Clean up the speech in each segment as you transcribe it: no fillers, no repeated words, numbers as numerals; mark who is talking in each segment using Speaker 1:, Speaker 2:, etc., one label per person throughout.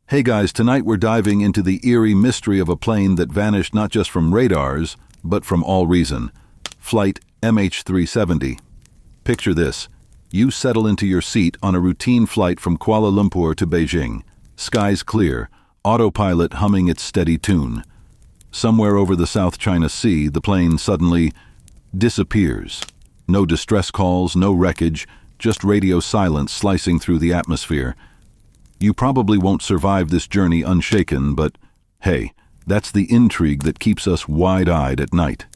Speaker 1: Hey guys, tonight we're diving into the eerie mystery of a plane that vanished not just from radars, but from all reason. Flight MH370. Picture this. You settle into your seat on a routine flight from Kuala Lumpur to Beijing. Skies clear, autopilot humming its steady tune. Somewhere over the South China Sea, the plane suddenly disappears. No distress calls, no wreckage, just radio silence slicing through the atmosphere. You probably won't survive this journey unshaken, but hey, that's the intrigue that keeps us wide-eyed at night.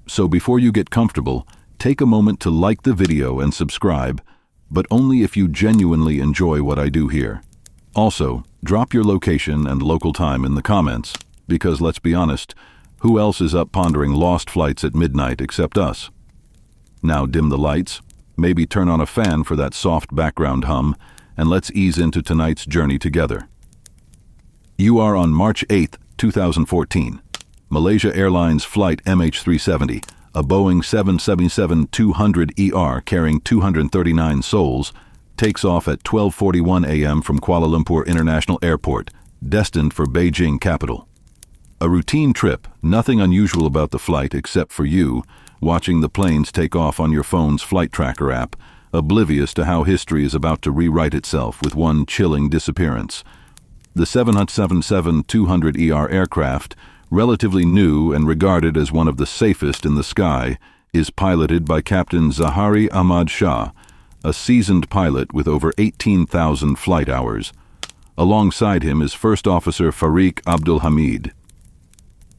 Speaker 1: So before you get comfortable, take a moment to like the video and subscribe, but only if you genuinely enjoy what I do here. Also, drop your location and local time in the comments, because let's be honest, who else is up pondering lost flights at midnight except us? Now dim the lights, maybe turn on a fan for that soft background hum, and let's ease into tonight's journey together. You are on March 8, 2014. Malaysia Airlines Flight MH370, a Boeing 777-200ER carrying 239 souls, takes off at 12:41 a.m. from Kuala Lumpur International Airport, destined for Beijing capital. A routine trip, nothing unusual about the flight except for you, watching the planes take off on your phone's flight tracker app, oblivious to how history is about to rewrite itself with one chilling disappearance. The 777-200ER aircraft, relatively new and regarded as one of the safest in the sky, is piloted by Captain Zahari Ahmad Shah, a seasoned pilot with over 18,000 flight hours. Alongside him is First Officer Fariq Abdul Hamid.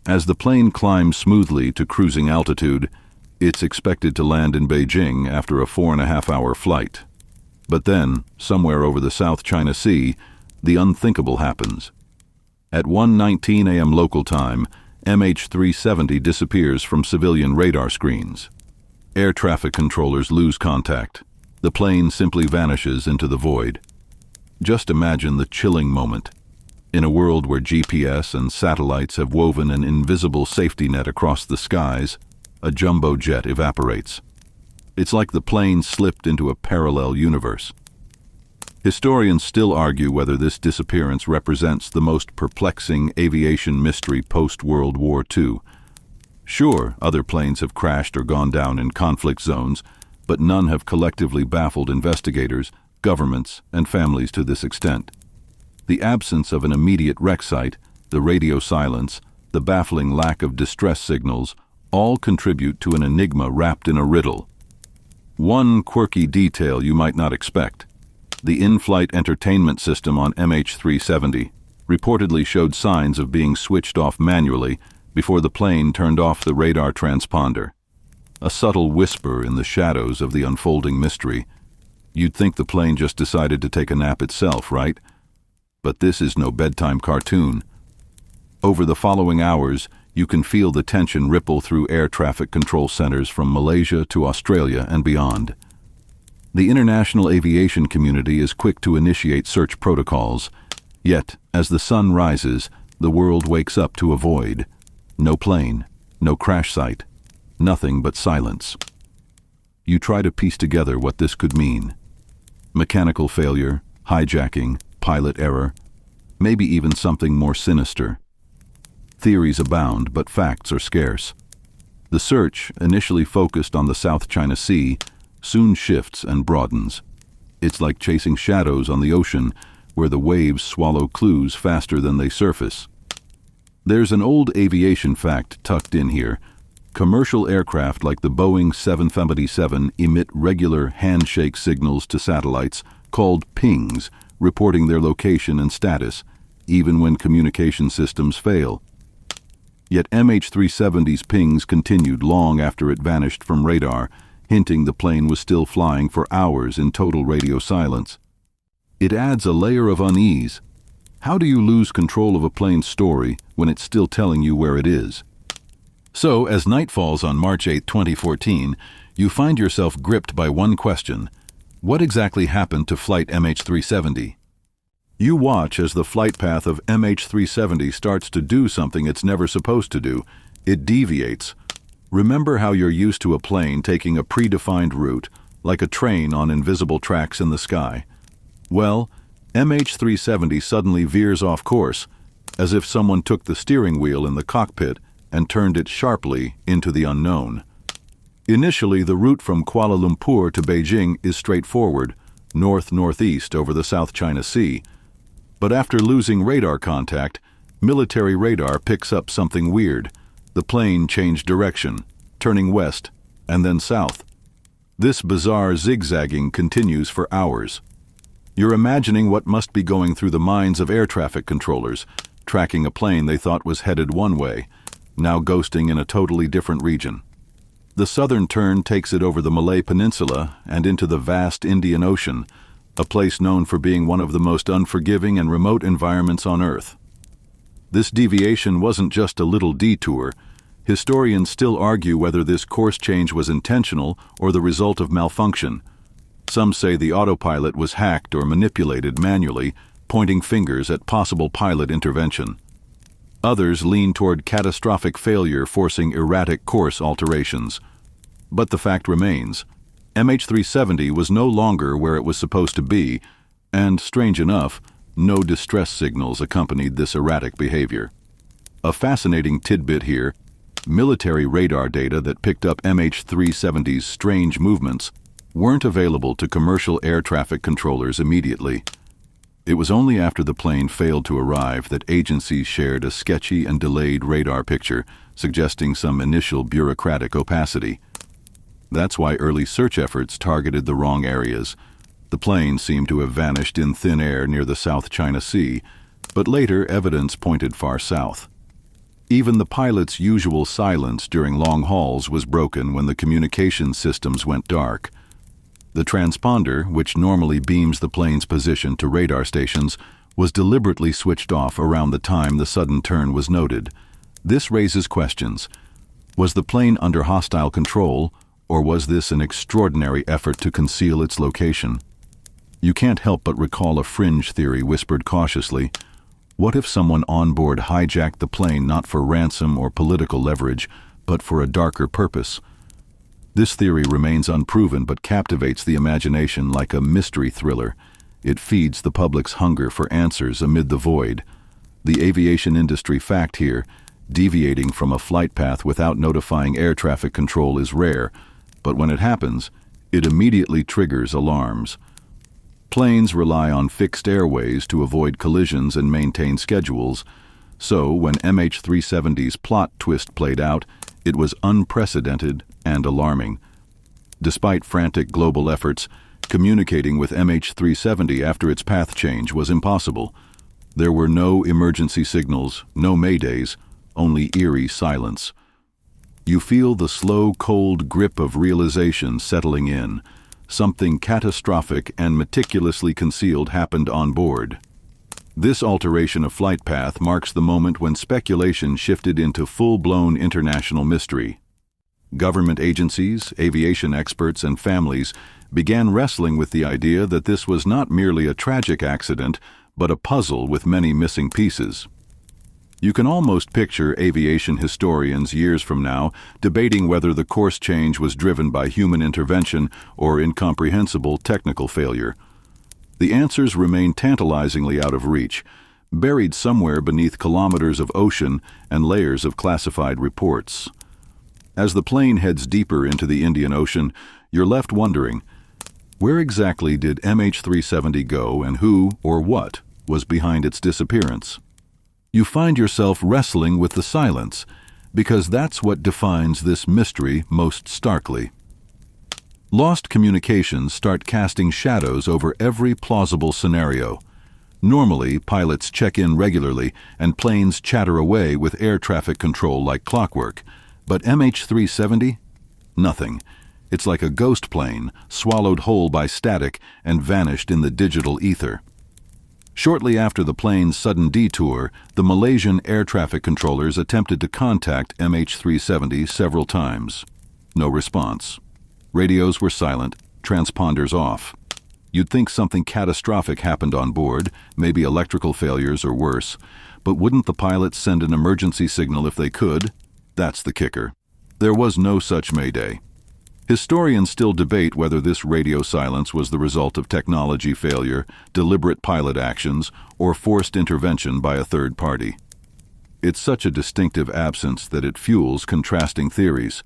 Speaker 1: As the plane climbs smoothly to cruising altitude, it's expected to land in Beijing after a 4.5-hour flight. But then, somewhere over the South China Sea, the unthinkable happens. At 1:19 a.m. local time, MH370 disappears from civilian radar screens. Air traffic controllers lose contact. The plane simply vanishes into the void. Just imagine the chilling moment. In a world where GPS and satellites have woven an invisible safety net across the skies, a jumbo jet evaporates. It's like the plane slipped into a parallel universe. Historians still argue whether this disappearance represents the most perplexing aviation mystery post-World War II. Sure, other planes have crashed or gone down in conflict zones, but none have collectively baffled investigators, governments, and families to this extent. The absence of an immediate wreck site, the radio silence, the baffling lack of distress signals, all contribute to an enigma wrapped in a riddle. One quirky detail you might not expect. The in-flight entertainment system on MH370 reportedly showed signs of being switched off manually before the plane turned off the radar transponder. A subtle whisper in the shadows of the unfolding mystery. You'd think the plane just decided to take a nap itself, right? But this is no bedtime cartoon. Over the following hours, you can feel the tension ripple through air traffic control centers from Malaysia to Australia and beyond. The international aviation community is quick to initiate search protocols, yet, as the sun rises, the world wakes up to a void. No plane, no crash site, nothing but silence. You try to piece together what this could mean. Mechanical failure, hijacking, pilot error, maybe even something more sinister. Theories abound, but facts are scarce. The search, initially focused on the South China Sea, soon shifts and broadens. It's like chasing shadows on the ocean, where the waves swallow clues faster than they surface. There's an old aviation fact tucked in here. Commercial aircraft like the Boeing 777 emit regular handshake signals to satellites called pings, reporting their location and status, even when communication systems fail. Yet MH370's pings continued long after it vanished from radar, hinting the plane was still flying for hours in total radio silence. It adds a layer of unease. How do you lose control of a plane's story when it's still telling you where it is? So, as night falls on March 8, 2014, you find yourself gripped by one question. What exactly happened to Flight MH370? You watch as the flight path of MH370 starts to do something it's never supposed to do. It deviates. Remember how you're used to a plane taking a predefined route, like a train on invisible tracks in the sky? Well, MH370 suddenly veers off course, as if someone took the steering wheel in the cockpit and turned it sharply into the unknown. Initially, the route from Kuala Lumpur to Beijing is straightforward, north-northeast over the South China Sea. But after losing radar contact, military radar picks up something weird. The plane changed direction, turning west and then south. This bizarre zigzagging continues for hours. You're imagining what must be going through the minds of air traffic controllers, tracking a plane they thought was headed one way, now ghosting in a totally different region. The southern turn takes it over the Malay Peninsula and into the vast Indian Ocean, a place known for being one of the most unforgiving and remote environments on Earth. This deviation wasn't just a little detour. Historians still argue whether this course change was intentional or the result of malfunction. Some say the autopilot was hacked or manipulated manually, pointing fingers at possible pilot intervention. Others lean toward catastrophic failure forcing erratic course alterations. But the fact remains, MH370 was no longer where it was supposed to be, and, strange enough, no distress signals accompanied this erratic behavior. A fascinating tidbit here: military radar data that picked up MH370's strange movements weren't available to commercial air traffic controllers immediately. It was only after the plane failed to arrive that agencies shared a sketchy and delayed radar picture, suggesting some initial bureaucratic opacity. That's why early search efforts targeted the wrong areas. The plane seemed to have vanished in thin air near the South China Sea, but later evidence pointed far south. Even the pilot's usual silence during long hauls was broken when the communication systems went dark. The transponder, which normally beams the plane's position to radar stations, was deliberately switched off around the time the sudden turn was noted. This raises questions. Was the plane under hostile control, or was this an extraordinary effort to conceal its location? You can't help but recall a fringe theory whispered cautiously. What if someone on board hijacked the plane not for ransom or political leverage, but for a darker purpose? This theory remains unproven but captivates the imagination like a mystery thriller. It feeds the public's hunger for answers amid the void. The aviation industry fact here: deviating from a flight path without notifying air traffic control is rare, but when it happens, it immediately triggers alarms. Planes rely on fixed airways to avoid collisions and maintain schedules, so when MH370's plot twist played out, it was unprecedented and alarming. Despite frantic global efforts, communicating with MH370 after its path change was impossible. There were no emergency signals, no maydays, only eerie silence. You feel the slow, cold grip of realization settling in. Something catastrophic and meticulously concealed happened on board. This alteration of flight path marks the moment when speculation shifted into full-blown international mystery. Government agencies, aviation experts, and families began wrestling with the idea that this was not merely a tragic accident, but a puzzle with many missing pieces. You can almost picture aviation historians years from now debating whether the course change was driven by human intervention or incomprehensible technical failure. The answers remain tantalizingly out of reach, buried somewhere beneath kilometers of ocean and layers of classified reports. As the plane heads deeper into the Indian Ocean, you're left wondering, where exactly did MH370 go and who or what was behind its disappearance? You find yourself wrestling with the silence, because that's what defines this mystery most starkly. Lost communications start casting shadows over every plausible scenario. Normally, pilots check in regularly and planes chatter away with air traffic control like clockwork. But MH370? Nothing. It's like a ghost plane, swallowed whole by static and vanished in the digital ether. Shortly after the plane's sudden detour, the Malaysian air traffic controllers attempted to contact MH370 several times. No response. Radios were silent, transponders off. You'd think something catastrophic happened on board, maybe electrical failures or worse, but wouldn't the pilots send an emergency signal if they could? That's the kicker. There was no such mayday. Historians still debate whether this radio silence was the result of technology failure, deliberate pilot actions, or forced intervention by a third party. It's such a distinctive absence that it fuels contrasting theories.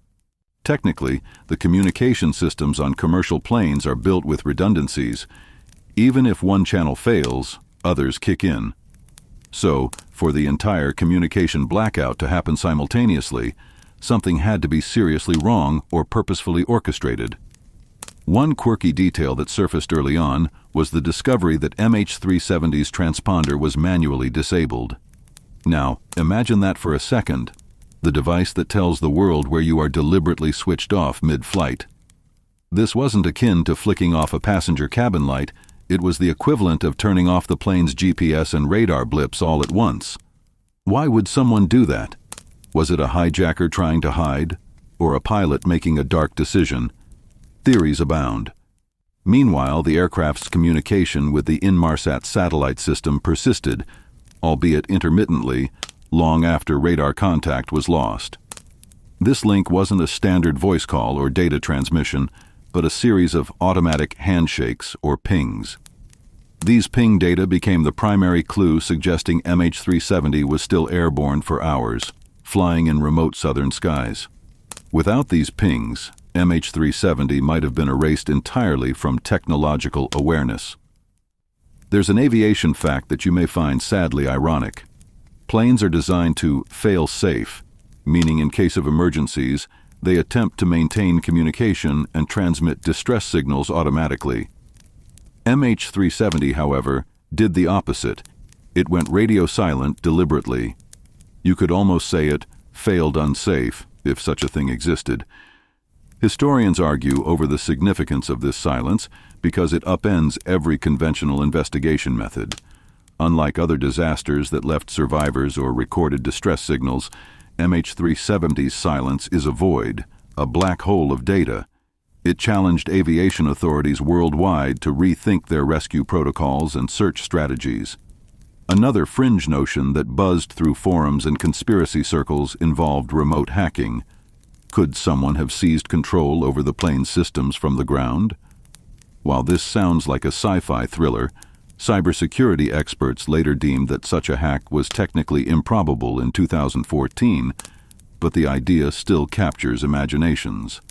Speaker 1: Technically, the communication systems on commercial planes are built with redundancies. Even if one channel fails, others kick in. So, for the entire communication blackout to happen simultaneously, something had to be seriously wrong or purposefully orchestrated. One quirky detail that surfaced early on was the discovery that MH370's transponder was manually disabled. Now, imagine that for a second. The device that tells the world where you are deliberately switched off mid-flight. This wasn't akin to flicking off a passenger cabin light, it was the equivalent of turning off the plane's GPS and radar blips all at once. Why would someone do that? Was it a hijacker trying to hide, or a pilot making a dark decision? Theories abound. Meanwhile, the aircraft's communication with the Inmarsat satellite system persisted, albeit intermittently, long after radar contact was lost. This link wasn't a standard voice call or data transmission, but a series of automatic handshakes or pings. These ping data became the primary clue suggesting MH370 was still airborne for hours, flying in remote southern skies. Without these pings, MH370 might have been erased entirely from technological awareness. There's an aviation fact that you may find sadly ironic. Planes are designed to fail safe, meaning in case of emergencies, they attempt to maintain communication and transmit distress signals automatically. MH370, however, did the opposite. It went radio silent deliberately. You could almost say it failed unsafe, if such a thing existed. Historians argue over the significance of this silence because it upends every conventional investigation method. Unlike other disasters that left survivors or recorded distress signals, MH370's silence is a void, a black hole of data. It challenged aviation authorities worldwide to rethink their rescue protocols and search strategies. Another fringe notion that buzzed through forums and conspiracy circles involved remote hacking. Could someone have seized control over the plane's systems from the ground? While this sounds like a sci-fi thriller, cybersecurity experts later deemed that such a hack was technically improbable in 2014, but the idea still captures imaginations.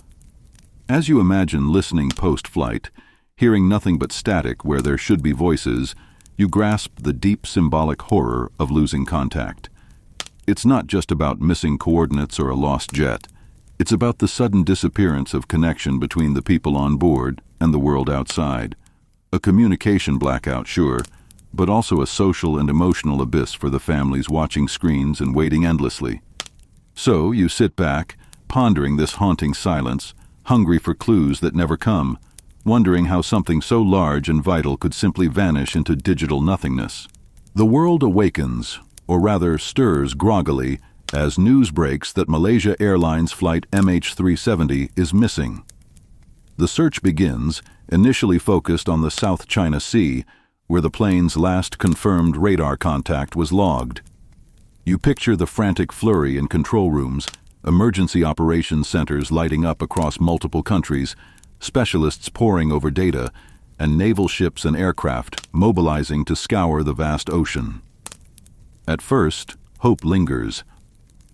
Speaker 1: As you imagine listening post-flight, hearing nothing but static where there should be voices, you grasp the deep symbolic horror of losing contact. It's not just about missing coordinates or a lost jet. It's about the sudden disappearance of connection between the people on board and the world outside. A communication blackout, sure, but also a social and emotional abyss for the families watching screens and waiting endlessly. So you sit back, pondering this haunting silence, hungry for clues that never come, wondering how something so large and vital could simply vanish into digital nothingness. The world awakens, or rather stirs groggily, as news breaks that Malaysia Airlines Flight MH370 is missing. The search begins, initially focused on the South China Sea, where the plane's last confirmed radar contact was logged. You picture the frantic flurry in control rooms, emergency operations centers lighting up across multiple countries, specialists poring over data, and naval ships and aircraft mobilizing to scour the vast ocean. At first, hope lingers.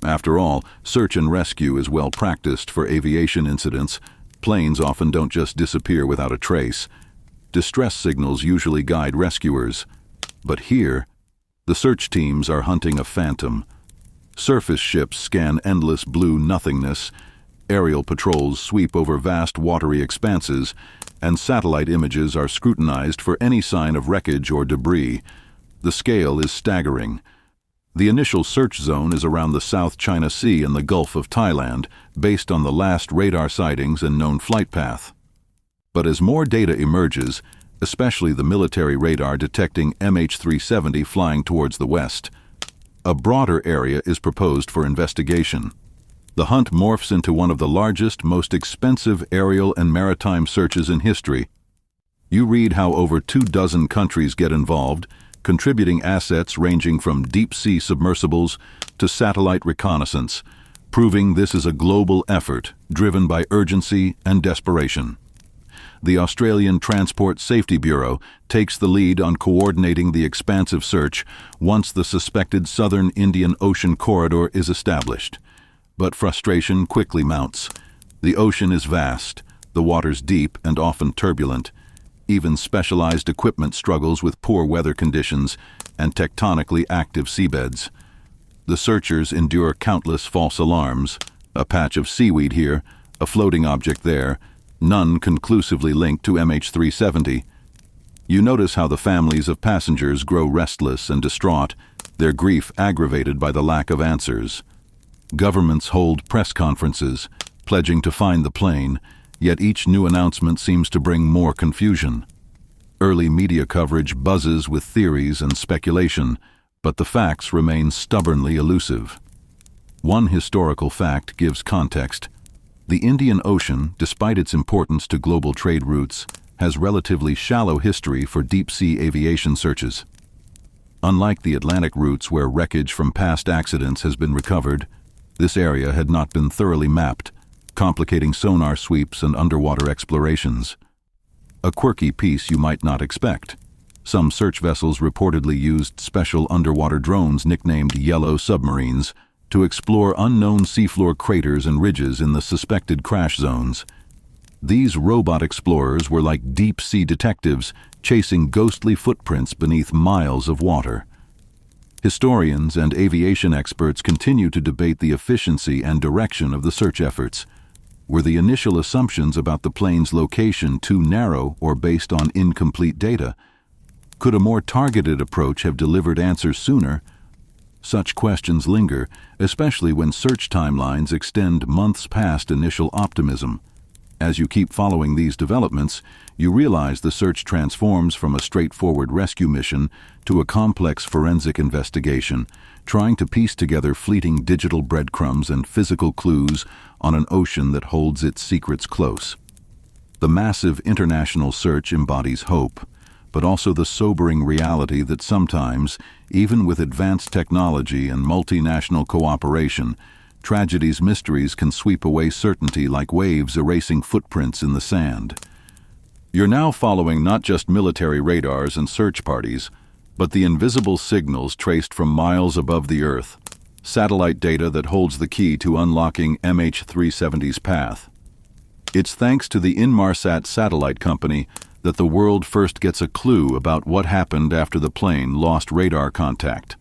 Speaker 1: After all, search and rescue is well practiced for aviation incidents. Planes often don't just disappear without a trace. Distress signals usually guide rescuers. But here, the search teams are hunting a phantom. Surface ships scan endless blue nothingness, aerial patrols sweep over vast watery expanses, and satellite images are scrutinized for any sign of wreckage or debris. The scale is staggering. The initial search zone is around the South China Sea and the Gulf of Thailand, based on the last radar sightings and known flight path. But as more data emerges, especially the military radar detecting MH370 flying towards the west, a broader area is proposed for investigation. The hunt morphs into one of the largest, most expensive aerial and maritime searches in history. You read how over 24 countries get involved, contributing assets ranging from deep-sea submersibles to satellite reconnaissance, proving this is a global effort driven by urgency and desperation. The Australian Transport Safety Bureau takes the lead on coordinating the expansive search once the suspected southern Indian Ocean corridor is established. But frustration quickly mounts. The ocean is vast, the waters deep and often turbulent. Even specialized equipment struggles with poor weather conditions and tectonically active seabeds. The searchers endure countless false alarms, a patch of seaweed here, a floating object there, none conclusively linked to MH370. You notice how the families of passengers grow restless and distraught, their grief aggravated by the lack of answers. Governments hold press conferences, pledging to find the plane, yet each new announcement seems to bring more confusion. Early media coverage buzzes with theories and speculation, but the facts remain stubbornly elusive. One historical fact gives context. The Indian Ocean, despite its importance to global trade routes, has relatively shallow history for deep-sea aviation searches. Unlike the Atlantic routes where wreckage from past accidents has been recovered, this area had not been thoroughly mapped, complicating sonar sweeps and underwater explorations. A quirky piece you might not expect. Some search vessels reportedly used special underwater drones nicknamed yellow submarines to explore unknown seafloor craters and ridges in the suspected crash zones. These robot explorers were like deep-sea detectives chasing ghostly footprints beneath miles of water. Historians and aviation experts continue to debate the efficiency and direction of the search efforts. Were the initial assumptions about the plane's location too narrow or based on incomplete data? Could a more targeted approach have delivered answers sooner? Such questions linger, especially when search timelines extend months past initial optimism. As you keep following these developments, you realize the search transforms from a straightforward rescue mission to a complex forensic investigation, trying to piece together fleeting digital breadcrumbs and physical clues on an ocean that holds its secrets close. The massive international search embodies hope, but also the sobering reality that sometimes, even with advanced technology and multinational cooperation, tragedy's mysteries can sweep away certainty like waves erasing footprints in the sand. You're now following not just military radars and search parties, but the invisible signals traced from miles above the Earth, satellite data that holds the key to unlocking MH370's path. It's thanks to the Inmarsat satellite company that the world first gets a clue about what happened after the plane lost radar contact.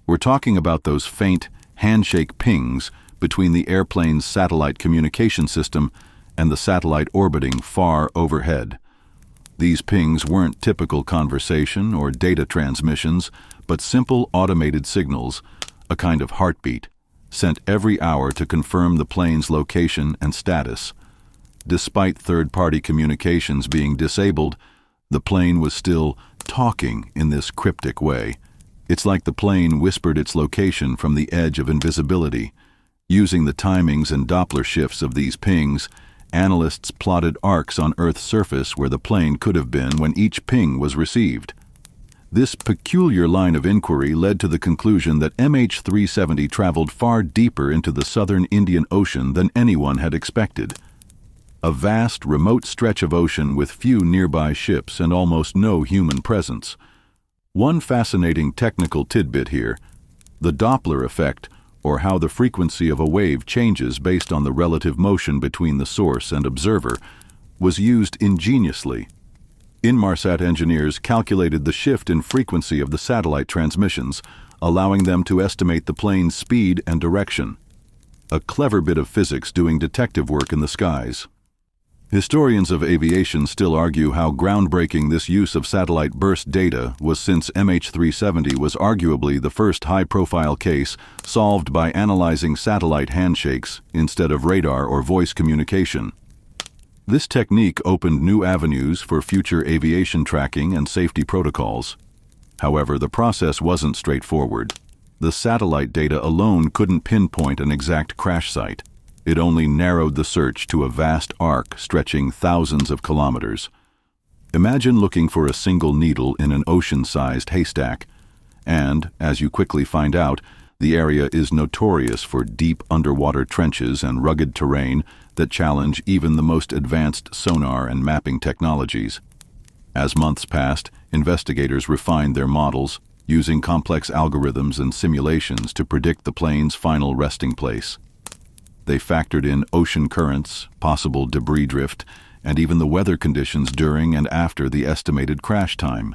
Speaker 1: We're talking about those faint, handshake pings between the airplane's satellite communication system and the satellite orbiting far overhead. These pings weren't typical conversation or data transmissions, but simple automated signals, a kind of heartbeat, sent every hour to confirm the plane's location and status. Despite third-party communications being disabled, the plane was still talking in this cryptic way. It's like the plane whispered its location from the edge of invisibility. Using the timings and Doppler shifts of these pings, analysts plotted arcs on Earth's surface where the plane could have been when each ping was received. This peculiar line of inquiry led to the conclusion that MH370 traveled far deeper into the southern Indian Ocean than anyone had expected. A vast, remote stretch of ocean with few nearby ships and almost no human presence. One fascinating technical tidbit here: the Doppler effect, or how the frequency of a wave changes based on the relative motion between the source and observer, was used ingeniously. Inmarsat engineers calculated the shift in frequency of the satellite transmissions, allowing them to estimate the plane's speed and direction. A clever bit of physics doing detective work in the skies. Historians of aviation still argue how groundbreaking this use of satellite burst data was, since MH370 was arguably the first high-profile case solved by analyzing satellite handshakes instead of radar or voice communication. This technique opened new avenues for future aviation tracking and safety protocols. However, the process wasn't straightforward. The satellite data alone couldn't pinpoint an exact crash site. It only narrowed the search to a vast arc stretching thousands of kilometers. Imagine looking for a single needle in an ocean-sized haystack, and, as you quickly find out, The area is notorious for deep underwater trenches and rugged terrain that challenge even the most advanced sonar and mapping technologies. As months passed, investigators refined their models, using complex algorithms and simulations to predict the plane's final resting place. They factored in ocean currents, possible debris drift, and even the weather conditions during and after the estimated crash time.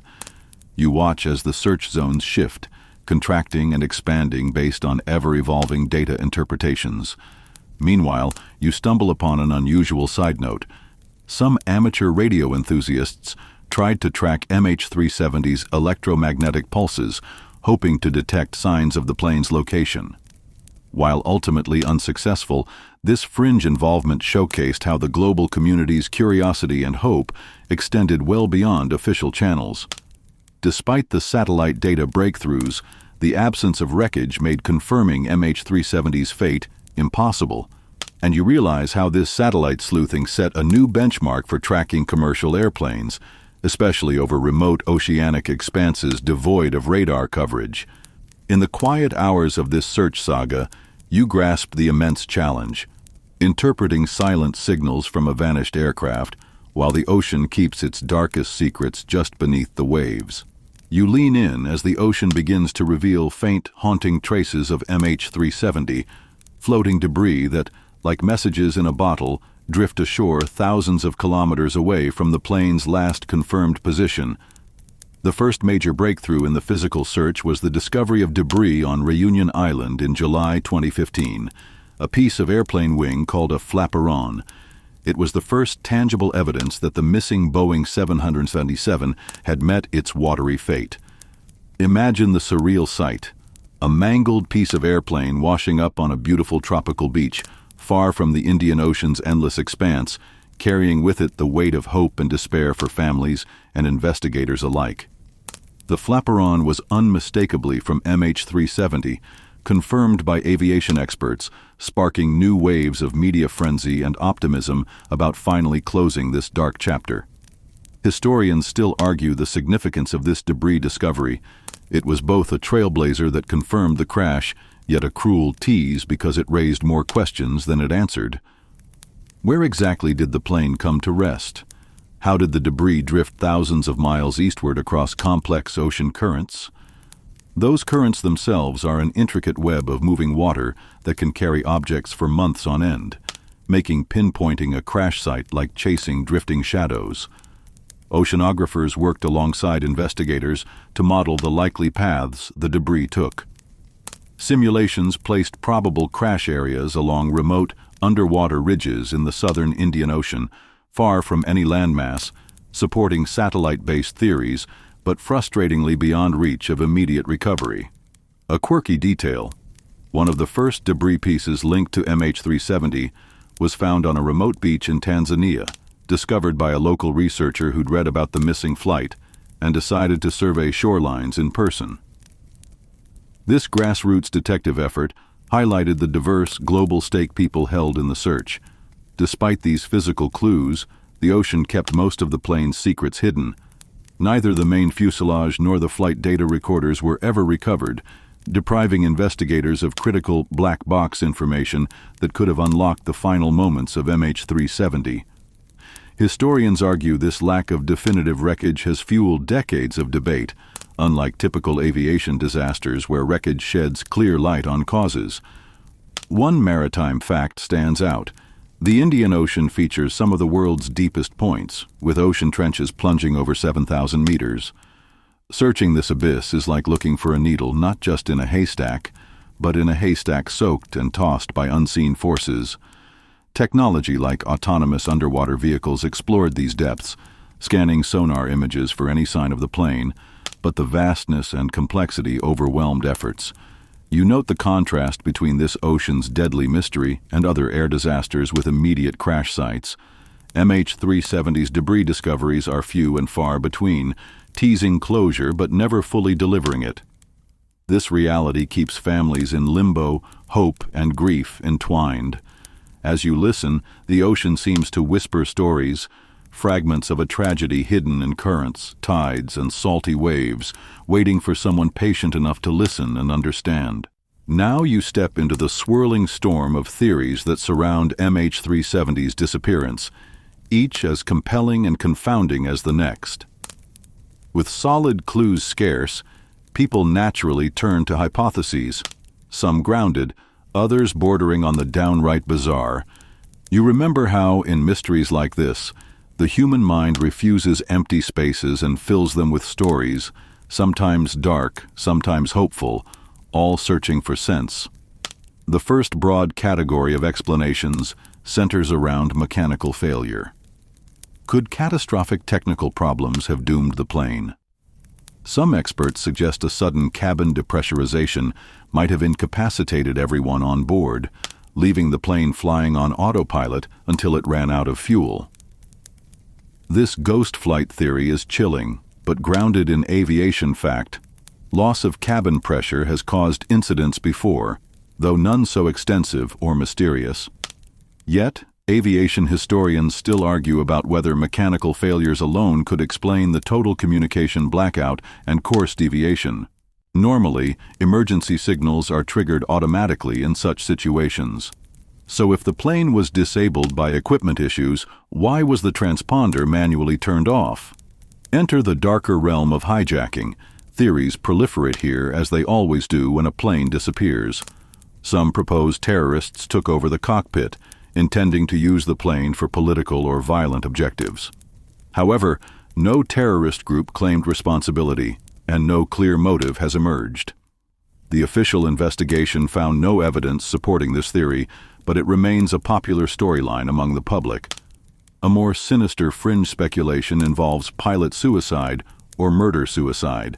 Speaker 1: You watch as the search zones shift, contracting and expanding based on ever-evolving data interpretations. Meanwhile, you stumble upon an unusual side note. Some amateur radio enthusiasts tried to track MH370's electromagnetic pulses, hoping to detect signs of the plane's location. While ultimately unsuccessful, this fringe involvement showcased how the global community's curiosity and hope extended well beyond official channels. Despite the satellite data breakthroughs, the absence of wreckage made confirming MH370's fate impossible, and you realize how this satellite sleuthing set a new benchmark for tracking commercial airplanes, especially over remote oceanic expanses devoid of radar coverage. In the quiet hours of this search saga, you grasp the immense challenge, interpreting silent signals from a vanished aircraft while the ocean keeps its darkest secrets just beneath the waves. You lean in as the ocean begins to reveal faint, haunting traces of MH370, floating debris that, like messages in a bottle, drift ashore thousands of kilometers away from the plane's last confirmed position. The first major breakthrough in the physical search was the discovery of debris on Reunion Island in July 2015, a piece of airplane wing called a flaperon. It was the first tangible evidence that the missing Boeing 777 had met its watery fate. Imagine the surreal sight: a mangled piece of airplane washing up on a beautiful tropical beach, far from the Indian Ocean's endless expanse, carrying with it the weight of hope and despair for families and investigators alike. The flaperon was unmistakably from MH370, confirmed by aviation experts, sparking new waves of media frenzy and optimism about finally closing this dark chapter. Historians still argue the significance of this debris discovery. It was both a trailblazer that confirmed the crash, yet a cruel tease because it raised more questions than it answered. Where exactly did the plane come to rest? How did the debris drift thousands of miles eastward across complex ocean currents? Those currents themselves are an intricate web of moving water that can carry objects for months on end, making pinpointing a crash site like chasing drifting shadows. Oceanographers worked alongside investigators to model the likely paths the debris took. Simulations placed probable crash areas along remote, underwater ridges in the southern Indian Ocean, far from any landmass, supporting satellite-based theories, but frustratingly beyond reach of immediate recovery. A quirky detail: one of the first debris pieces linked to MH370 was found on a remote beach in Tanzania, discovered by a local researcher who'd read about the missing flight and decided to survey shorelines in person. This grassroots detective effort highlighted the diverse global stake people held in the search. Despite these physical clues, the ocean kept most of the plane's secrets hidden. Neither the main fuselage nor the flight data recorders were ever recovered, depriving investigators of critical black box information that could have unlocked the final moments of MH370. Historians argue this lack of definitive wreckage has fueled decades of debate, unlike typical aviation disasters where wreckage sheds clear light on causes. One maritime fact stands out. The Indian Ocean features some of the world's deepest points, with ocean trenches plunging over 7,000 meters. Searching this abyss is like looking for a needle not just in a haystack, but in a haystack soaked and tossed by unseen forces. Technology like autonomous underwater vehicles explored these depths, scanning sonar images for any sign of the plane, but the vastness and complexity overwhelmed efforts. You note the contrast between this ocean's deadly mystery and other air disasters with immediate crash sites. MH370's debris discoveries are few and far between, teasing closure but never fully delivering it. This reality keeps families in limbo, hope and grief entwined. As you listen, the ocean seems to whisper stories, fragments of a tragedy hidden in currents, tides, and salty waves, waiting for someone patient enough to listen and understand. Now you step into the swirling storm of theories that surround MH370's disappearance, each as compelling and confounding as the next. With solid clues scarce, people naturally turn to hypotheses, some grounded, others bordering on the downright bizarre. You remember how, in mysteries like this, the human mind refuses empty spaces and fills them with stories, sometimes dark, sometimes hopeful, all searching for sense. The first broad category of explanations centers around mechanical failure. Could catastrophic technical problems have doomed the plane? Some experts suggest a sudden cabin depressurization might have incapacitated everyone on board, leaving the plane flying on autopilot until it ran out of fuel. This ghost flight theory is chilling, but grounded in aviation fact. Loss of cabin pressure has caused incidents before, though none so extensive or mysterious. Yet, aviation historians still argue about whether mechanical failures alone could explain the total communication blackout and course deviation. Normally, emergency signals are triggered automatically in such situations. So if the plane was disabled by equipment issues, why was the transponder manually turned off? Enter the darker realm of hijacking. Theories proliferate here as they always do when a plane disappears. Some propose terrorists took over the cockpit, intending to use the plane for political or violent objectives. However, no terrorist group claimed responsibility, and no clear motive has emerged. The official investigation found no evidence supporting this theory, but it remains a popular storyline among the public. A more sinister fringe speculation involves pilot suicide or murder-suicide.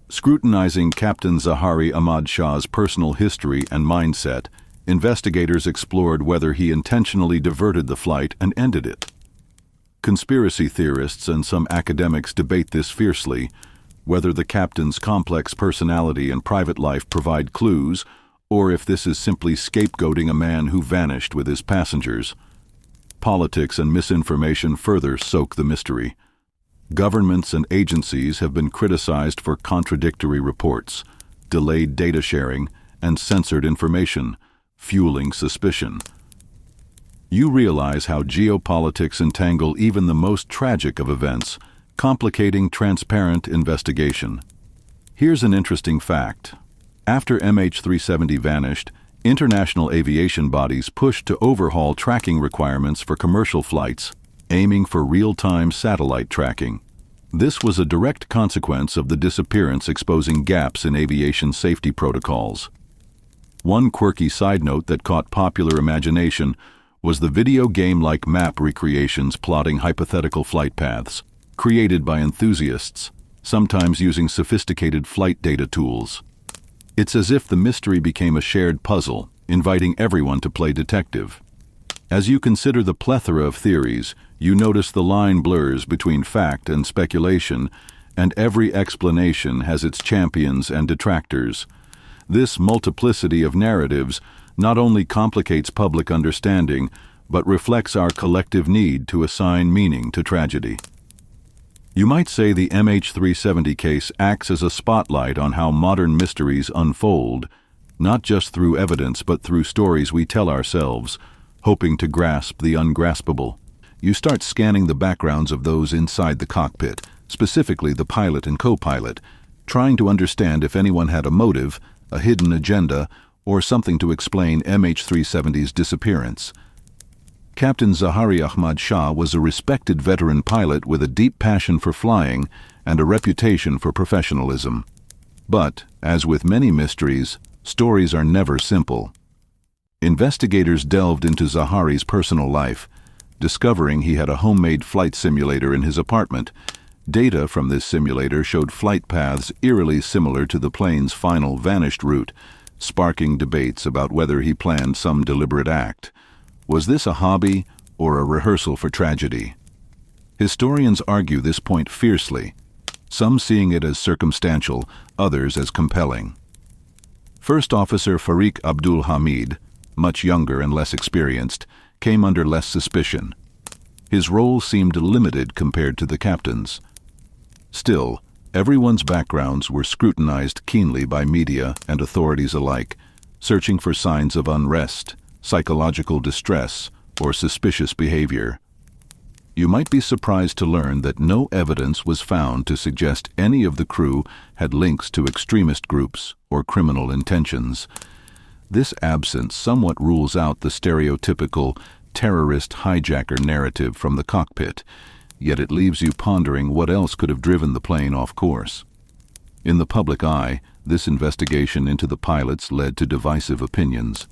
Speaker 1: Scrutinizing Captain Zahari Ahmad Shah's personal history and mindset, investigators explored whether he intentionally diverted the flight and ended it. Conspiracy theorists and some academics debate this fiercely, whether the captain's complex personality and private life provide clues, or if this is simply scapegoating a man who vanished with his passengers. Politics and misinformation further soak the mystery. Governments and agencies have been criticized for contradictory reports, delayed data sharing, and censored information, fueling suspicion. You realize how geopolitics entangle even the most tragic of events, complicating transparent investigation. Here's an interesting fact. After MH370 vanished, international aviation bodies pushed to overhaul tracking requirements for commercial flights, aiming for real-time satellite tracking. This was a direct consequence of the disappearance exposing gaps in aviation safety protocols. One quirky side note that caught popular imagination was the video game-like map recreations plotting hypothetical flight paths, created by enthusiasts, sometimes using sophisticated flight data tools. It's as if the mystery became a shared puzzle, inviting everyone to play detective. As you consider the plethora of theories, you notice the line blurs between fact and speculation, and every explanation has its champions and detractors. This multiplicity of narratives not only complicates public understanding, but reflects our collective need to assign meaning to tragedy. You might say the MH370 case acts as a spotlight on how modern mysteries unfold, not just through evidence but through stories we tell ourselves, hoping to grasp the ungraspable. You start scanning the backgrounds of those inside the cockpit, specifically the pilot and co-pilot, trying to understand if anyone had a motive, a hidden agenda, or something to explain MH370's disappearance. Captain Zahari Ahmad Shah was a respected veteran pilot with a deep passion for flying and a reputation for professionalism. But, as with many mysteries, stories are never simple. Investigators delved into Zahari's personal life, discovering he had a homemade flight simulator in his apartment. Data from this simulator showed flight paths eerily similar to the plane's final vanished route, sparking debates about whether he planned some deliberate act. Was this a hobby or a rehearsal for tragedy? Historians argue this point fiercely, some seeing it as circumstantial, others as compelling. First Officer Farik Abdul Hamid, much younger and less experienced, came under less suspicion. His role seemed limited compared to the captain's. Still, Everyone's backgrounds were scrutinized keenly by media and authorities alike, searching for signs of unrest, psychological distress, or suspicious behavior. You might be surprised to learn that no evidence was found to suggest any of the crew had links to extremist groups or criminal intentions. This absence somewhat rules out the stereotypical terrorist hijacker narrative from the cockpit, yet it leaves you pondering what else could have driven the plane off course. In the public eye, this investigation into the pilots led to divisive opinions.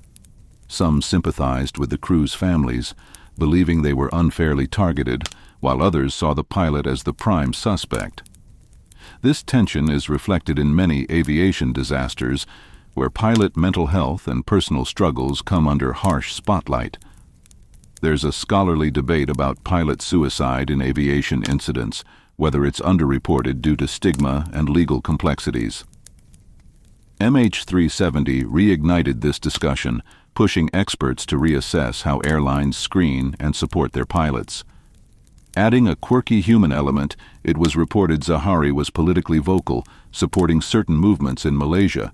Speaker 1: Some sympathized with the crew's families, believing they were unfairly targeted, while others saw the pilot as the prime suspect. This tension is reflected in many aviation disasters, where pilot mental health and personal struggles come under harsh spotlight. There's a scholarly debate about pilot suicide in aviation incidents, whether it's underreported due to stigma and legal complexities. MH370 reignited this discussion, pushing experts to reassess how airlines screen and support their pilots. Adding a quirky human element, it was reported Zahari was politically vocal, supporting certain movements in Malaysia.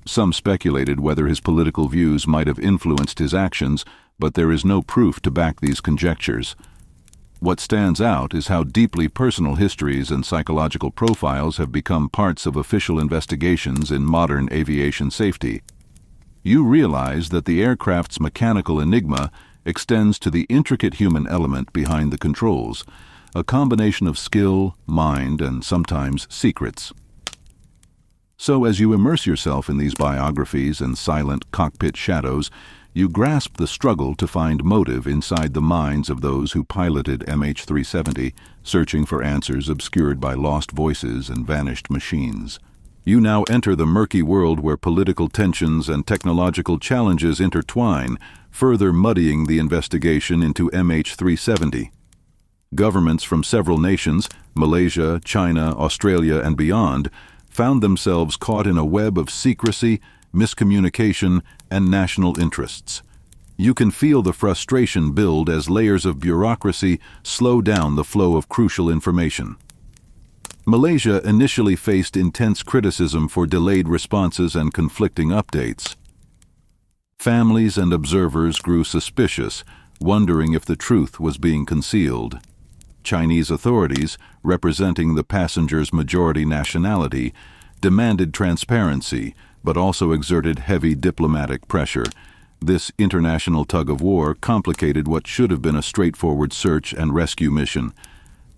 Speaker 1: Some speculated whether his political views might have influenced his actions, but there is no proof to back these conjectures. What stands out is how deeply personal histories and psychological profiles have become parts of official investigations in modern aviation safety. You realize that the aircraft's mechanical enigma extends to the intricate human element behind the controls, a combination of skill, mind, and sometimes secrets. So as you immerse yourself in these biographies and silent cockpit shadows, you grasp the struggle to find motive inside the minds of those who piloted MH370, searching for answers obscured by lost voices and vanished machines. You now enter the murky world where political tensions and technological challenges intertwine, further muddying the investigation into MH370. Governments from several nations, Malaysia, China, Australia, and beyond, found themselves caught in a web of secrecy, miscommunication, and national interests. You can feel the frustration build as layers of bureaucracy slow down the flow of crucial information. Malaysia initially faced intense criticism for delayed responses and conflicting updates. Families and observers grew suspicious, wondering if the truth was being concealed. Chinese authorities, representing the passengers' majority nationality, demanded transparency, but also exerted heavy diplomatic pressure. This international tug-of-war complicated what should have been a straightforward search and rescue mission.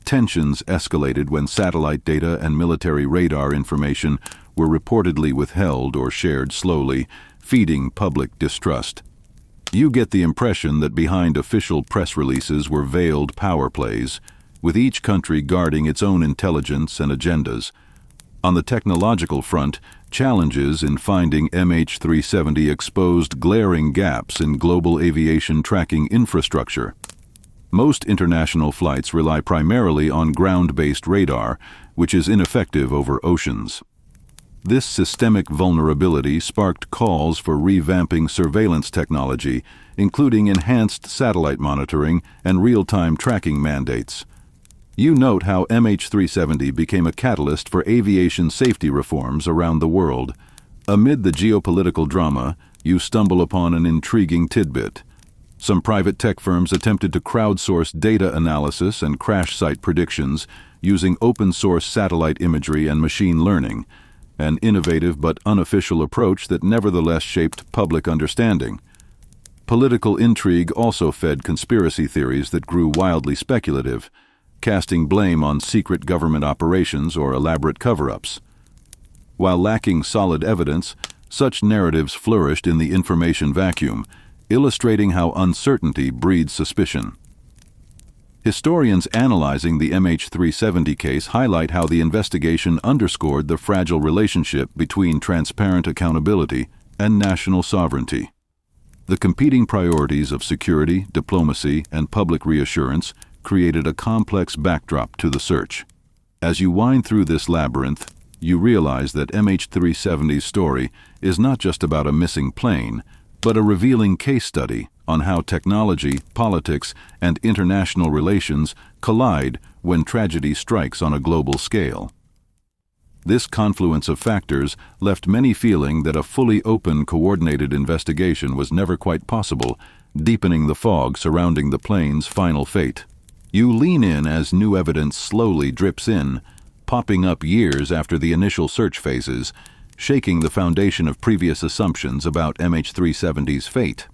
Speaker 1: Tensions escalated when satellite data and military radar information were reportedly withheld or shared slowly, feeding public distrust. You get the impression that behind official press releases were veiled power plays, with each country guarding its own intelligence and agendas. On the technological front, challenges in finding MH370 exposed glaring gaps in global aviation tracking infrastructure. Most international flights rely primarily on ground-based radar, which is ineffective over oceans. This systemic vulnerability sparked calls for revamping surveillance technology, including enhanced satellite monitoring and real-time tracking mandates. You note how MH370 became a catalyst for aviation safety reforms around the world. Amid the geopolitical drama, you stumble upon an intriguing tidbit. Some private tech firms attempted to crowdsource data analysis and crash site predictions using open-source satellite imagery and machine learning, an innovative but unofficial approach that nevertheless shaped public understanding. Political intrigue also fed conspiracy theories that grew wildly speculative, casting blame on secret government operations or elaborate cover-ups. While lacking solid evidence, such narratives flourished in the information vacuum, illustrating how uncertainty breeds suspicion. Historians analyzing the MH370 case highlight how the investigation underscored the fragile relationship between transparent accountability and national sovereignty. The competing priorities of security, diplomacy, and public reassurance created a complex backdrop to the search. As you wind through this labyrinth, you realize that MH370's story is not just about a missing plane, but a revealing case study on how technology, politics, and international relations collide when tragedy strikes on a global scale. This confluence of factors left many feeling that a fully open, coordinated investigation was never quite possible, deepening the fog surrounding the plane's final fate. You lean in as new evidence slowly drips in, popping up years after the initial search phases, shaking the foundation of previous assumptions about MH370's fate.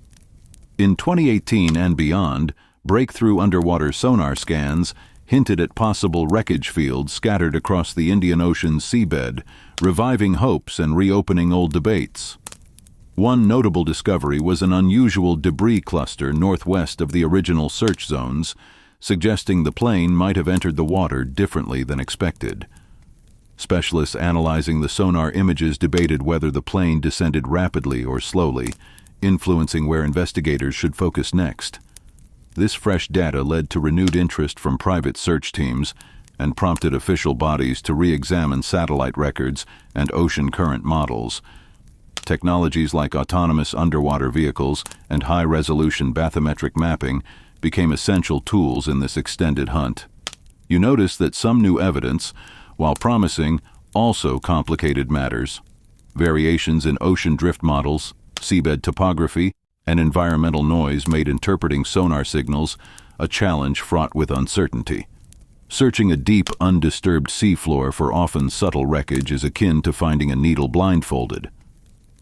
Speaker 1: In 2018 and beyond, breakthrough underwater sonar scans hinted at possible wreckage fields scattered across the Indian Ocean's seabed, reviving hopes and reopening old debates. One notable discovery was an unusual debris cluster northwest of the original search zones, suggesting the plane might have entered the water differently than expected. Specialists analyzing the sonar images debated whether the plane descended rapidly or slowly, influencing where investigators should focus next. This fresh data led to renewed interest from private search teams and prompted official bodies to re-examine satellite records and ocean current models. Technologies like autonomous underwater vehicles and high-resolution bathymetric mapping became essential tools in this extended hunt. You notice that some new evidence, while promising, also complicated matters. Variations in ocean drift models, seabed topography, and environmental noise made interpreting sonar signals a challenge fraught with uncertainty. Searching a deep, undisturbed seafloor for often subtle wreckage is akin to finding a needle blindfolded.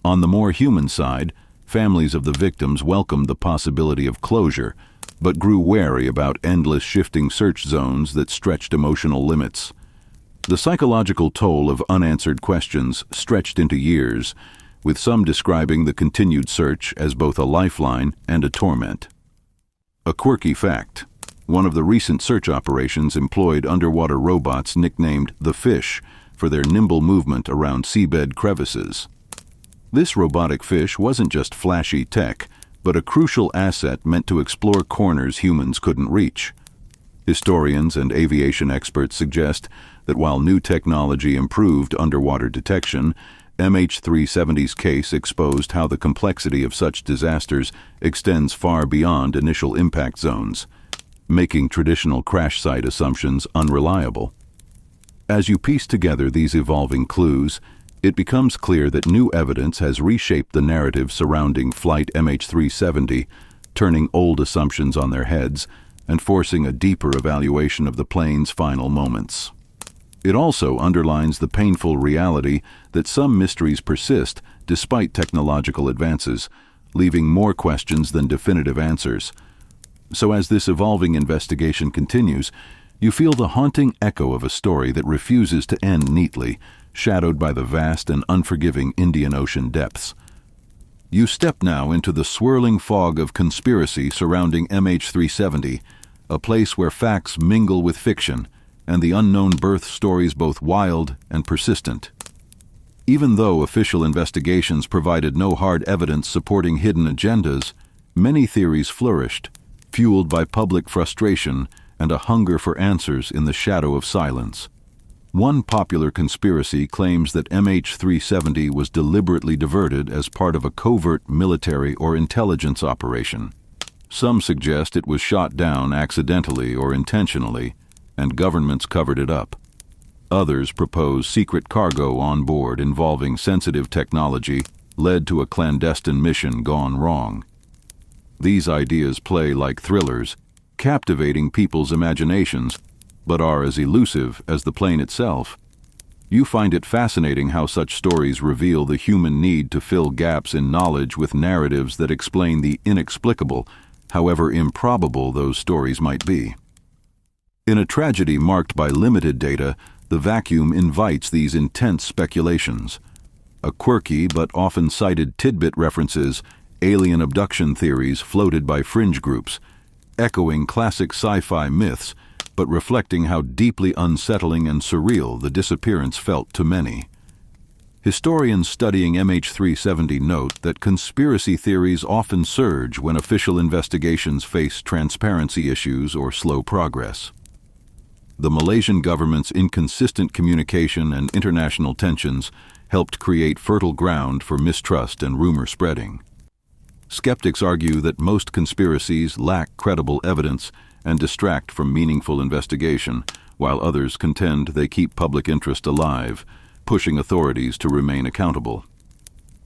Speaker 1: On the more human side, families of the victims welcomed the possibility of closure, but grew wary about endless shifting search zones that stretched emotional limits. The psychological toll of unanswered questions stretched into years, with some describing the continued search as both a lifeline and a torment. A quirky fact: one of the recent search operations employed underwater robots nicknamed the Fish for their nimble movement around seabed crevices. This robotic fish wasn't just flashy tech, but a crucial asset meant to explore corners humans couldn't reach. Historians and aviation experts suggest that while new technology improved underwater detection, MH370's case exposed how the complexity of such disasters extends far beyond initial impact zones, making traditional crash site assumptions unreliable. As you piece together these evolving clues, it becomes clear that new evidence has reshaped the narrative surrounding Flight MH370, turning old assumptions on their heads and forcing a deeper evaluation of the plane's final moments. It also underlines the painful reality that some mysteries persist despite technological advances, leaving more questions than definitive answers. So as this evolving investigation continues, you feel the haunting echo of a story that refuses to end neatly, shadowed by the vast and unforgiving Indian Ocean depths. You step now into the swirling fog of conspiracy surrounding MH370, a place where facts mingle with fiction, and the unknown birth stories both wild and persistent. Even though official investigations provided no hard evidence supporting hidden agendas, many theories flourished, fueled by public frustration and a hunger for answers in the shadow of silence. One popular conspiracy claims that MH370 was deliberately diverted as part of a covert military or intelligence operation. Some suggest it was shot down accidentally or intentionally, and governments covered it up. Others propose secret cargo on board involving sensitive technology led to a clandestine mission gone wrong. These ideas play like thrillers, captivating people's imaginations, but are as elusive as the plane itself. You find it fascinating how such stories reveal the human need to fill gaps in knowledge with narratives that explain the inexplicable, however improbable those stories might be. In a tragedy marked by limited data, the vacuum invites these intense speculations. A quirky but often cited tidbit references alien abduction theories floated by fringe groups, echoing classic sci-fi myths, but reflecting how deeply unsettling and surreal the disappearance felt to many. Historians studying MH370 note that conspiracy theories often surge when official investigations face transparency issues or slow progress. The Malaysian government's inconsistent communication and international tensions helped create fertile ground for mistrust and rumor spreading. Skeptics argue that most conspiracies lack credible evidence and distract from meaningful investigation, while others contend they keep public interest alive, pushing authorities to remain accountable.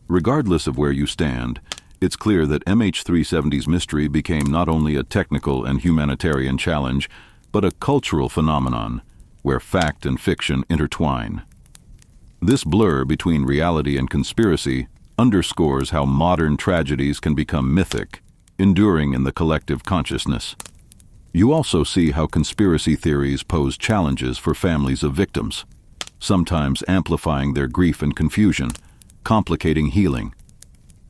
Speaker 1: Regardless of where you stand, it's clear that MH370's mystery became not only a technical and humanitarian challenge, but a cultural phenomenon where fact and fiction intertwine. This blur between reality and conspiracy underscores how modern tragedies can become mythic, enduring in the collective consciousness. You also see how conspiracy theories pose challenges for families of victims, sometimes amplifying their grief and confusion, complicating healing.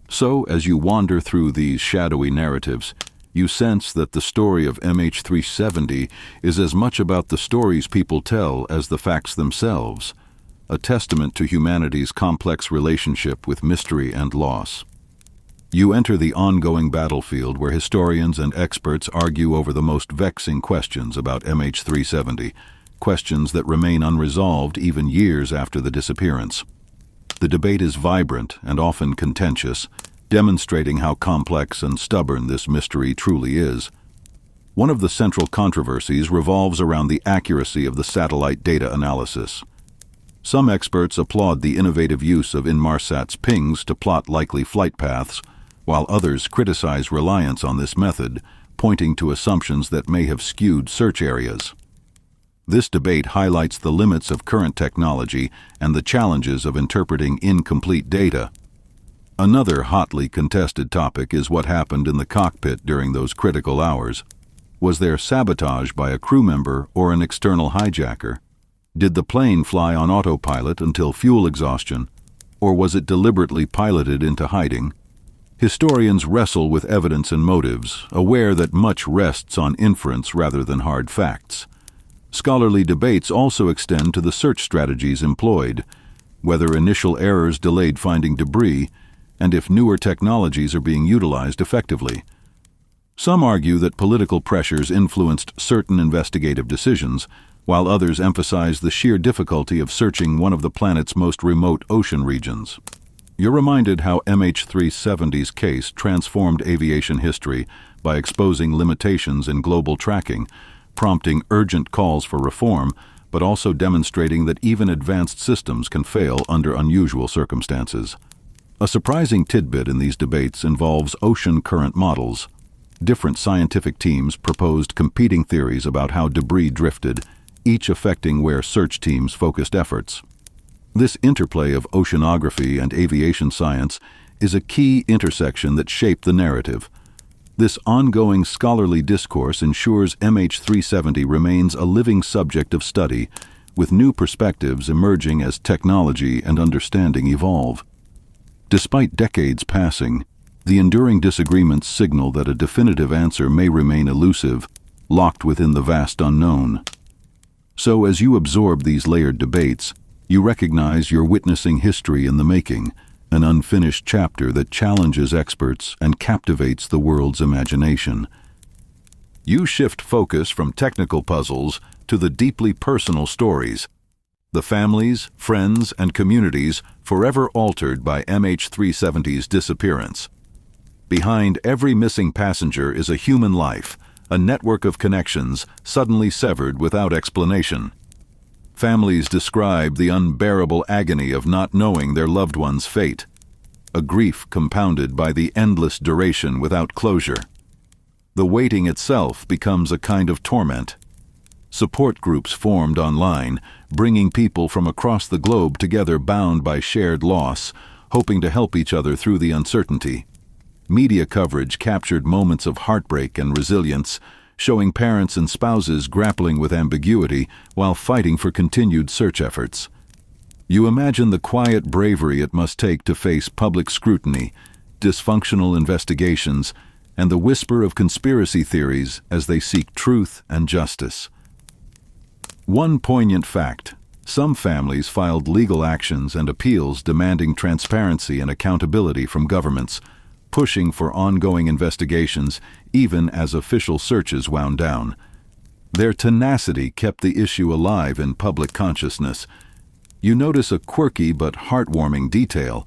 Speaker 1: So, as you wander through these shadowy narratives, you sense that the story of MH370 is as much about the stories people tell as the facts themselves, a testament to humanity's complex relationship with mystery and loss. You enter the ongoing battlefield where historians and experts argue over the most vexing questions about MH370, questions that remain unresolved even years after the disappearance. The debate is vibrant and often contentious, demonstrating how complex and stubborn this mystery truly is. One of the central controversies revolves around the accuracy of the satellite data analysis. Some experts applaud the innovative use of Inmarsat's pings to plot likely flight paths, while others criticize reliance on this method, pointing to assumptions that may have skewed search areas. This debate highlights the limits of current technology and the challenges of interpreting incomplete data. Another hotly contested topic is what happened in the cockpit during those critical hours. Was there sabotage by a crew member or an external hijacker? Did the plane fly on autopilot until fuel exhaustion, or was it deliberately piloted into hiding? Historians wrestle with evidence and motives, aware that much rests on inference rather than hard facts. Scholarly debates also extend to the search strategies employed, whether initial errors delayed finding debris, and if newer technologies are being utilized effectively. Some argue that political pressures influenced certain investigative decisions, while others emphasize the sheer difficulty of searching one of the planet's most remote ocean regions. You're reminded how MH370's case transformed aviation history by exposing limitations in global tracking, prompting urgent calls for reform, but also demonstrating that even advanced systems can fail under unusual circumstances. A surprising tidbit in these debates involves ocean current models. Different scientific teams proposed competing theories about how debris drifted, each affecting where search teams focused efforts. This interplay of oceanography and aviation science is a key intersection that shaped the narrative. This ongoing scholarly discourse ensures MH370 remains a living subject of study, with new perspectives emerging as technology and understanding evolve. Despite decades passing, the enduring disagreements signal that a definitive answer may remain elusive, locked within the vast unknown. So, as you absorb these layered debates, you recognize you're witnessing history in the making, an unfinished chapter that challenges experts and captivates the world's imagination. You shift focus from technical puzzles to the deeply personal stories, the families, friends, and communities forever altered by MH370's disappearance. Behind every missing passenger is a human life, a network of connections suddenly severed without explanation. Families describe the unbearable agony of not knowing their loved one's fate, a grief compounded by the endless duration without closure. The waiting itself becomes a kind of torment. Support groups formed online, bringing people from across the globe together bound by shared loss, hoping to help each other through the uncertainty. Media coverage captured moments of heartbreak and resilience, showing parents and spouses grappling with ambiguity while fighting for continued search efforts. You imagine the quiet bravery it must take to face public scrutiny, dysfunctional investigations, and the whisper of conspiracy theories as they seek truth and justice. One poignant fact: some families filed legal actions and appeals demanding transparency and accountability from governments, pushing for ongoing investigations even as official searches wound down. Their tenacity kept the issue alive in public consciousness. You notice a quirky but heartwarming detail: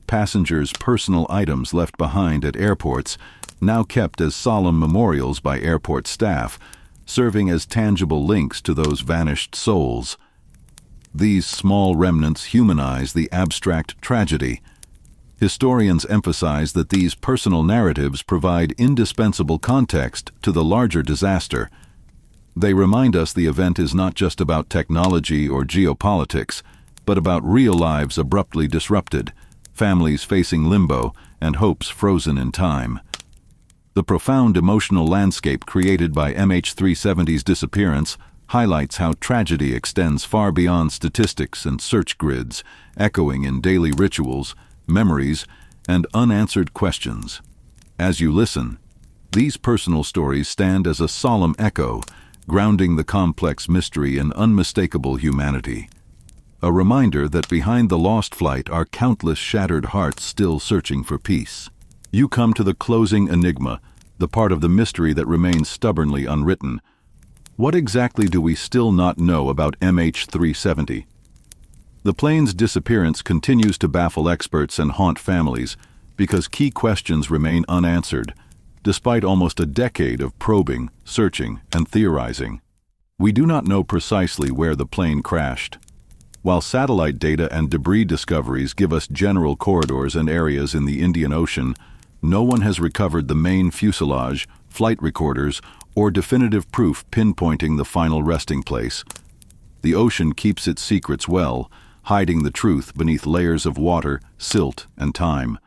Speaker 1: passengers' personal items left behind at airports, now kept as solemn memorials by airport staff, serving as tangible links to those vanished souls. These small remnants humanize the abstract tragedy. Historians emphasize that these personal narratives provide indispensable context to the larger disaster. They remind us the event is not just about technology or geopolitics, but about real lives abruptly disrupted, families facing limbo, and hopes frozen in time. The profound emotional landscape created by MH370's disappearance highlights how tragedy extends far beyond statistics and search grids, echoing in daily rituals, memories, and unanswered questions. As you listen, these personal stories stand as a solemn echo, grounding the complex mystery in unmistakable humanity. A reminder that behind the lost flight are countless shattered hearts still searching for peace. You come to the closing enigma, the part of the mystery that remains stubbornly unwritten. What exactly do we still not know about MH370? The plane's disappearance continues to baffle experts and haunt families because key questions remain unanswered, despite almost a decade of probing, searching, and theorizing. We do not know precisely where the plane crashed. While satellite data and debris discoveries give us general corridors and areas in the Indian Ocean, no one has recovered the main fuselage, flight recorders, or definitive proof pinpointing the final resting place. The ocean keeps its secrets well, hiding the truth beneath layers of water, silt, and time.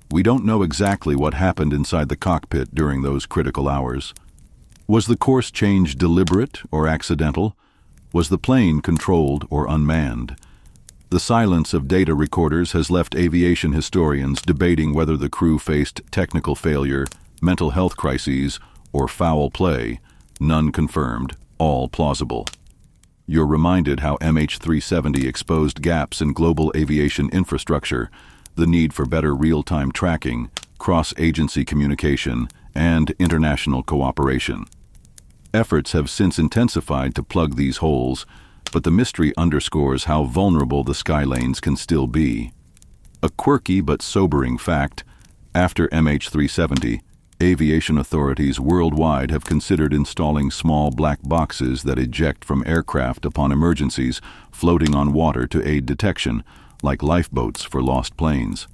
Speaker 1: We don't know exactly what happened inside the cockpit during those critical hours. Was the course change deliberate or accidental? Was the plane controlled or unmanned? The silence of data recorders has left aviation historians debating whether the crew faced technical failure, mental health crises, or foul play, none confirmed, all plausible. You're reminded how MH370 exposed gaps in global aviation infrastructure, the need for better real-time tracking, cross-agency communication, and international cooperation. Efforts have since intensified to plug these holes, but the mystery underscores how vulnerable the skylanes can still be. A quirky but sobering fact, after MH370, aviation authorities worldwide have considered installing small black boxes that eject from aircraft upon emergencies, floating on water to aid detection, like lifeboats for lost planes.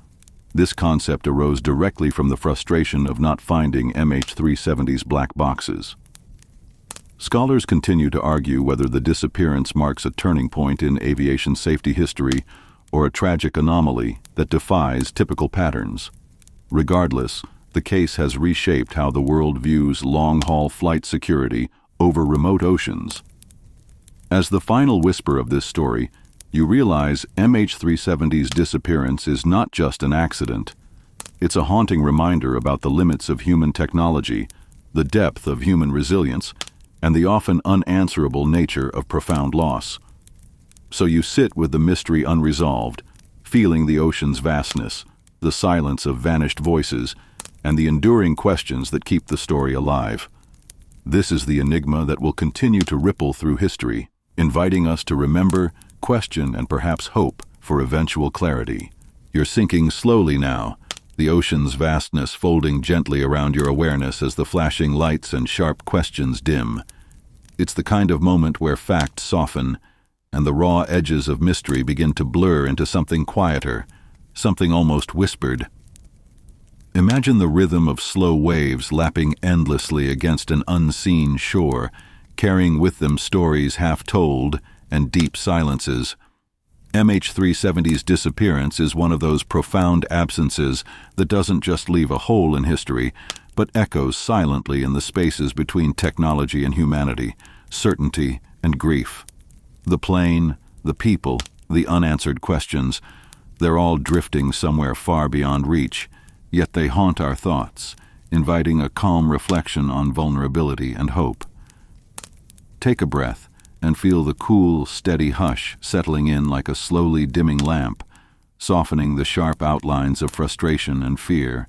Speaker 1: This concept arose directly from the frustration of not finding MH370's black boxes. Scholars continue to argue whether the disappearance marks a turning point in aviation safety history or a tragic anomaly that defies typical patterns. Regardless, the case has reshaped how the world views long-haul flight security over remote oceans. As the final whisper of this story, you realize MH370's disappearance is not just an accident. It's a haunting reminder about the limits of human technology, the depth of human resilience, and the often unanswerable nature of profound loss. So you sit with the mystery unresolved, feeling the ocean's vastness, the silence of vanished voices, and the enduring questions that keep the story alive. This is the enigma that will continue to ripple through history, inviting us to remember, question, and perhaps hope for eventual clarity. You're sinking slowly now, the ocean's vastness folding gently around your awareness as the flashing lights and sharp questions dim. It's the kind of moment where facts soften, and the raw edges of mystery begin to blur into something quieter, something almost whispered. Imagine the rhythm of slow waves lapping endlessly against an unseen shore, carrying with them stories half told and deep silences. MH370's disappearance is one of those profound absences that doesn't just leave a hole in history, but echoes silently in the spaces between technology and humanity, certainty and grief. The plane, the people, the unanswered questions, they're all drifting somewhere far beyond reach, yet they haunt our thoughts, inviting a calm reflection on vulnerability and hope. Take a breath and feel the cool, steady hush settling in like a slowly dimming lamp, softening the sharp outlines of frustration and fear.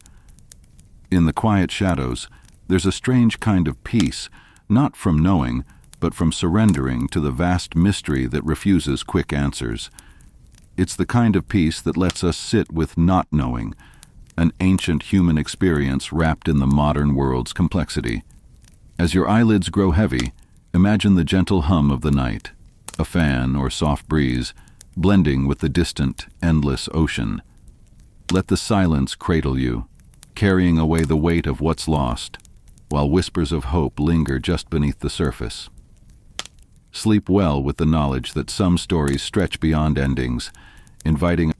Speaker 1: In the quiet shadows, there's a strange kind of peace, not from knowing, but from surrendering to the vast mystery that refuses quick answers. It's the kind of peace that lets us sit with not knowing, an ancient human experience wrapped in the modern world's complexity. As your eyelids grow heavy, imagine the gentle hum of the night, a fan or soft breeze, blending with the distant, endless ocean. Let the silence cradle you, carrying away the weight of what's lost, while whispers of hope linger just beneath the surface. Sleep well with the knowledge that some stories stretch beyond endings, inviting